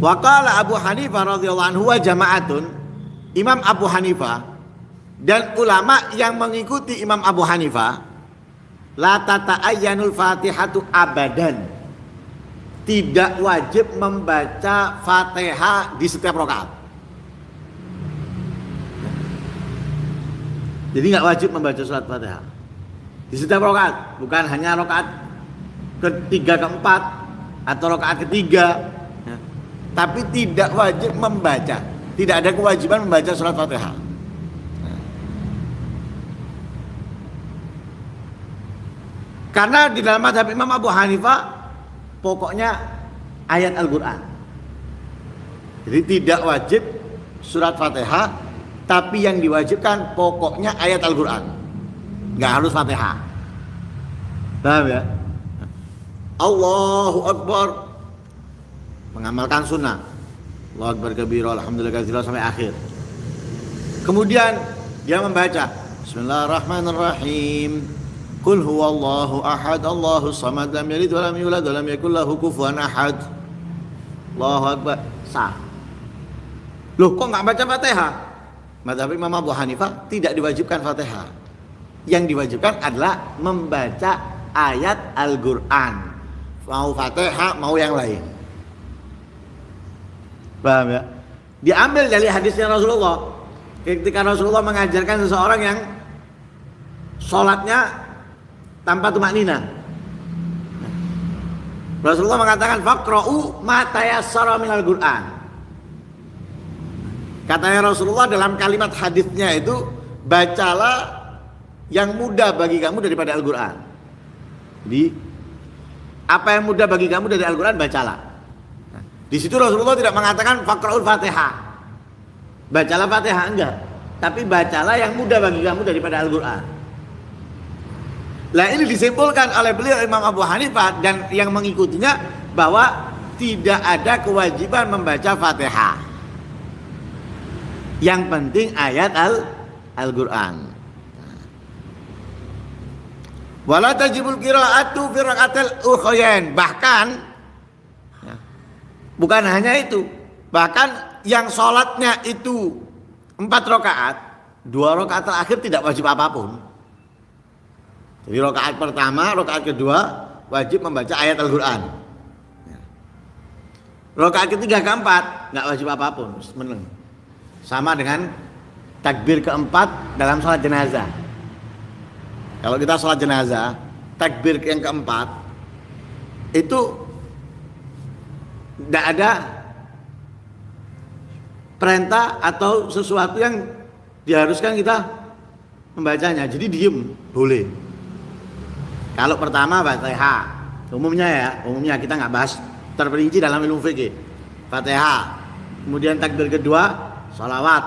Wa qala Abu Hanifah radhiyallahu anhu wa jama'atun, Imam Abu Hanifah dan ulama yang mengikuti Imam Abu Hanifah, la tata'ayyanul Fatihatu abadan, tidak wajib membaca Fatihah di setiap rakaat. Jadi nggak wajib membaca surat Fatihah di setiap rakaat, bukan hanya rakaat ketiga keempat atau rakaat ketiga, ya. Tapi tidak wajib membaca, tidak ada kewajiban membaca surat Fatihah. Karena di dalam mazhab Imam Abu Hanifah pokoknya ayat Al-Quran. Jadi tidak wajib surat Fatihah, tapi yang diwajibkan pokoknya ayat Al-Quran, nggak harus Fatihah. Paham ya? Allahu Akbar, mengamalkan sunnah. Allahu Akbar kabira, alhamdulillah katsira sampai akhir. Kemudian dia membaca Bismillahirrahmanirrahim. Qul huwallahu ahad, Allahu samad, lam yalid wa lam yulad wa lam yakul lahu kufuwan ahad. Allahu Akbar. Sah. Loh, kok enggak baca Fatihah? Mazhab Imam Abu Hanifah tidak diwajibkan Fatihah. Yang diwajibkan adalah membaca ayat Al-Qur'an. Mau Fatihah, mau yang lain. Paham ya? Diambil dari hadisnya Rasulullah. Ketika Rasulullah mengajarkan seseorang yang sholatnya tanpa tumaknina, Rasulullah mengatakan faqra'u ma tayassara minal Qur'an. Katanya Rasulullah dalam kalimat hadisnya itu, bacalah yang mudah bagi kamu daripada Al-Qur'an. Jadi apa yang mudah bagi kamu dari Al-Qur'an bacalah. Di situ Rasulullah tidak mengatakan faqra'ul Fatihah, bacalah Fatihah, enggak, tapi bacalah yang mudah bagi kamu daripada Al-Qur'an. Nah, ini disimpulkan oleh beliau Imam Abu Hanifah dan yang mengikutinya bahwa tidak ada kewajiban membaca Fatihah. Yang penting ayat Al-Qur'an. Wala tajibul qira'atu fi raka'atil ukhrayain. Bahkan ya, bukan hanya itu, bahkan yang sholatnya itu 4 rakaat, 2 rakaat terakhir tidak wajib apapun. Jadi rakaat pertama, rakaat kedua wajib membaca ayat Al-Qur'an. Rakaat ketiga keempat nggak wajib apapun, meneng. Sama dengan takbir keempat dalam sholat jenazah. Kalau kita sholat jenazah, takbir yang keempat itu tidak ada perintah atau sesuatu yang diharuskan kita membacanya. Jadi diem boleh. Kalau pertama Fatihah, umumnya kita nggak bahas terperinci dalam ilmu fikih. Fatihah, kemudian takbir kedua sholawat,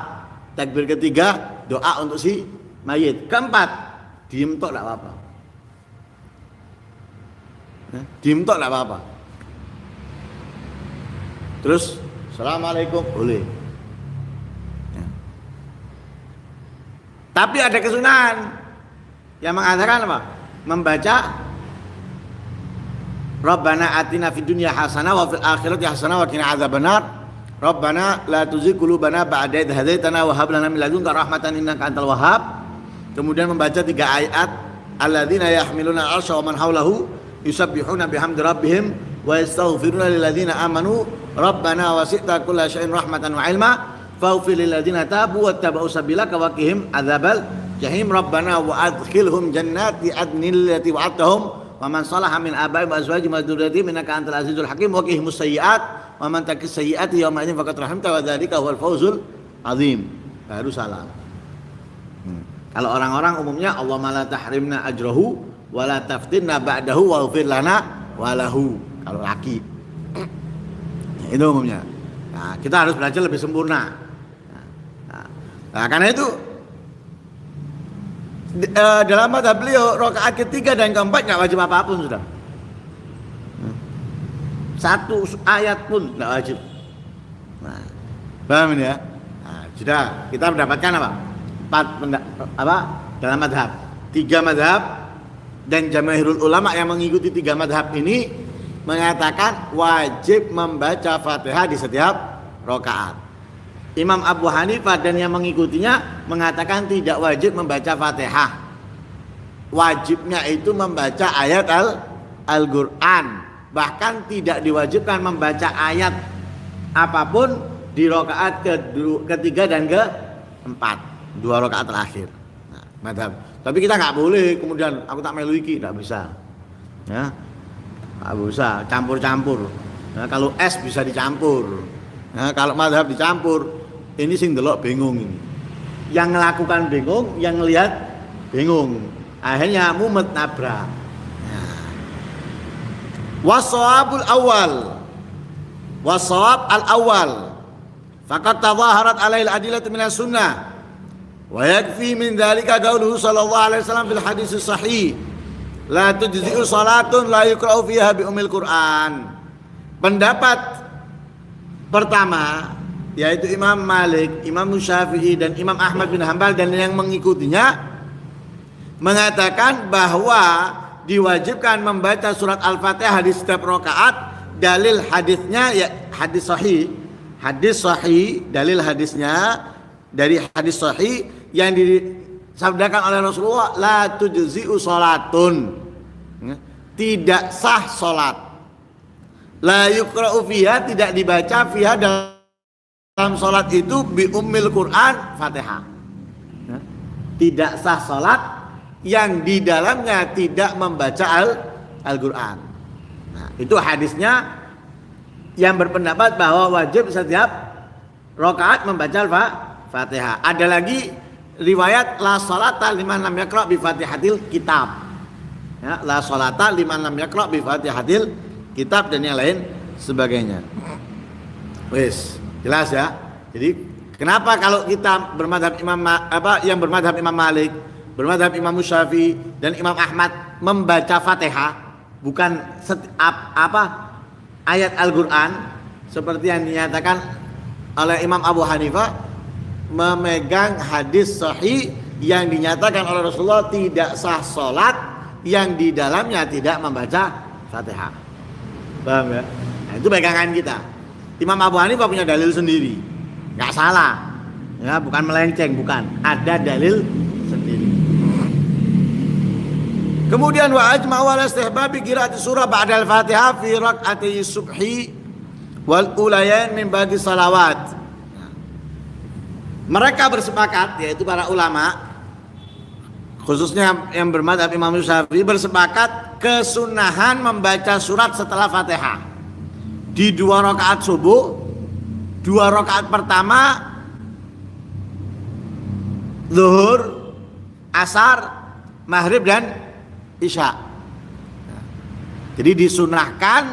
takbir ketiga doa untuk si mayit, keempat diem tok nggak apa-apa. Diem tok nggak apa-apa. Terus assalamualaikum boleh. Tapi ada kesunahan yang mengatakan apa? Membaca Rabbana atina fid dunya hasanah wa fil akhirati hasanah wa qina adzabannar. Rabbana la tuzigh qulubana ba'da idh hadaitana wa hab lana min ladunka rahmatan innaka antal wahhab. Kemudian membaca 3 ayat alladzina yahmiluna 'arsya wa man hawlahu yusabbihuna bihamdi rabbihim wa yastaghfiruna lil ladzina amanu rabbana wasi'ta kulla syai'in rahmatan wa 'ilma faghfir lil ladzina tabu wattaba'u sabilaka wa qihim adzabal jahim. Rabbana wa adkhilhum jannati adnil lati wa'adtahum wa man salaha min abaihim wa azwajihim wa dzurriyyatihim innaka antal azizul hakim wa qihimus sayyi'at wa man taqis sayyi'ati yawma idzin faqad rahimta wa dzalika huwal fawzul azim. Baru salam. Kalau orang-orang umumnya Allahumma la tahrimna ajrahu wa la taftinna ba'dahu wa ighfir lana wa lahu. Kalau laki itu umumnya. Nah, kita harus belajar lebih sempurna. Nah, karena itu dalam mazhab beliau rakaat ketiga dan keempat nggak wajib apapun sudah. 1 ayat pun nggak wajib. Nah, paham ini ya? Nah, sudah kita mendapatkan apa? 4 dalam mazhab, 3 mazhab dan jamaahirul ulama yang mengikuti 3 mazhab ini mengatakan wajib membaca Fatihah di setiap rakaat. Imam Abu Hanifah dan yang mengikutinya mengatakan tidak wajib membaca Fatihah. Wajibnya itu membaca ayat Al-Qur'an. Bahkan tidak diwajibkan membaca ayat apapun di rakaat ketiga dan keempat, 2 rakaat terakhir. Nah, madhab. Tapi kita nggak boleh kemudian aku tak melu iki, nggak bisa. Ya, nggak bisa campur-campur. Nah, kalau es bisa dicampur. Nah, kalau madhab dicampur, ini sing delok bingung ini. Yang melakukan bingung, yang ngelihat bingung. Akhirnya mumet nabrak. Wasawabul awal, wasawab al awal. Fakat tazaharat alail adilatu minas sunnah. Wa yakfi min dzalika qauluhu sallallahu alaihi wasallam fil hadis sahih. La tujzi'u salatun la yuqra'u fiha bi ummil Qur'an. Pendapat pertama yaitu Imam Malik, Imam Syafi'i dan Imam Ahmad bin Hanbal dan yang mengikutinya mengatakan bahwa diwajibkan membaca surat Al-Fatihah di setiap rakaat. Dalil hadisnya ya hadis sahih, dalil hadisnya dari hadis sahih yang disabdakan oleh Rasulullah, la tujzi'u salatun, tidak sah salat, la yuqra'u fiha, tidak dibaca fiha dalam salat itu bi ummil Qur'an, Fatihah. Tidak sah salat yang di dalamnya tidak membaca Al-Qur'an. Nah, itu hadisnya yang berpendapat bahwa wajib setiap rakaat membaca Al-Fatihah. Ada lagi riwayat la salata liman lam yaqra bi Fatihatil kitab. Ya, la salata liman lam yaqra bi Fatihatil kitab dan yang lain sebagainya. Wes, jelas ya. Jadi kenapa kalau kita bermadhab yang bermadhab Imam Malik, bermadhab Imam Syafi'i dan Imam Ahmad membaca Fatihah bukan ayat Al-Qur'an seperti yang dinyatakan oleh Imam Abu Hanifah, memegang hadis sahih yang dinyatakan oleh Rasulullah tidak sah salat yang di dalamnya tidak membaca Fatihah. Paham ya? Nah, itu pegangan kita. Imam Abu Hanifah punya dalil sendiri, nggak salah, ya, bukan melenceng, bukan, ada dalil sendiri. Kemudian wa ajma'u ala istihbabi qira'ati surah ba'dal Fatihah fi raq'ati subhi wal ulayain min bagi salawat. Mereka bersepakat, yaitu para ulama khususnya yang bermadzhab Imam Syafi'i, bersepakat kesunahan membaca surat setelah Fatihah di 2 rakaat subuh, 2 rakaat pertama zuhur, asar, maghrib dan isya. Jadi disunahkan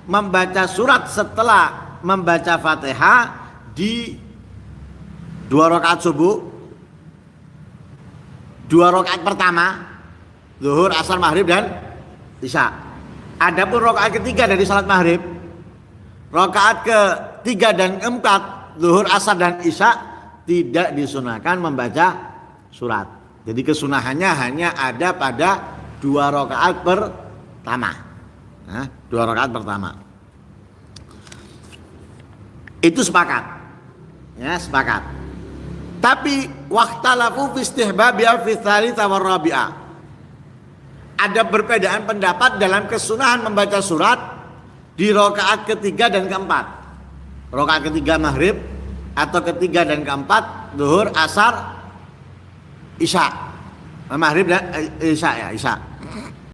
membaca surat setelah membaca Fatihah di 2 rakaat subuh, 2 rakaat pertama zuhur, asar, maghrib dan isya. Adapun rakaat ketiga dari salat maghrib, rakaat ketiga dan keempat zuhur, asar dan isya tidak disunahkan membaca surat. Jadi kesunahannya hanya ada pada 2 rakaat pertama. 2 rakaat pertama. Itu sepakat. Ya, sepakat. Tapi waqtalafu fi istihbabiha fi tsalitsah war rabi'ah. Ada perbedaan pendapat dalam kesunahan membaca surat di rakaat ketiga dan keempat. Rakaat ketiga maghrib atau ketiga dan keempat zuhur, asar, isya. Maghrib dan isya ya, isya.